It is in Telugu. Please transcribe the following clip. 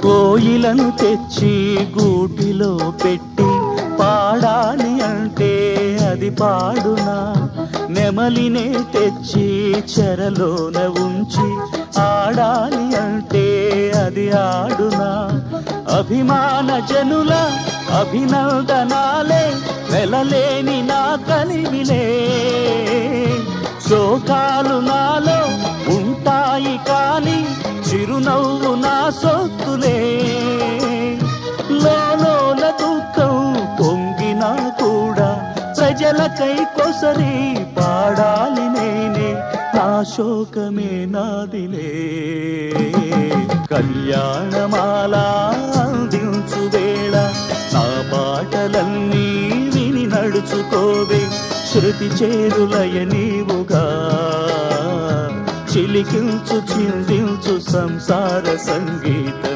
కోయిలను తెచ్చి గూటిలో పెట్టి పాడాలి అంటే అది పాడునా? నెమలినే తెచ్చి చెరలోన ఉంచి ఆడాలి అంటే అది ఆడునా? అభిమాన జనుల అభినందనాలే వెలలేని నా కలిమిలే. శోకాలు నాలో ఉంటాయి కాని చిరునవ్వు నా సొత్తులే. లోలోన దుఃఖం పొంగినా కూడా ప్రజలకై కొసరి పాడాలి నేనే, నా శోకమే నాదిలే. కళ్యాణమాల అందించు వేళ నా పాటలన్నీ విని నడుచుకోవే. శృతి చేరులయ నీవుగా చిలికించు చిందించు సంసార సంగీతం.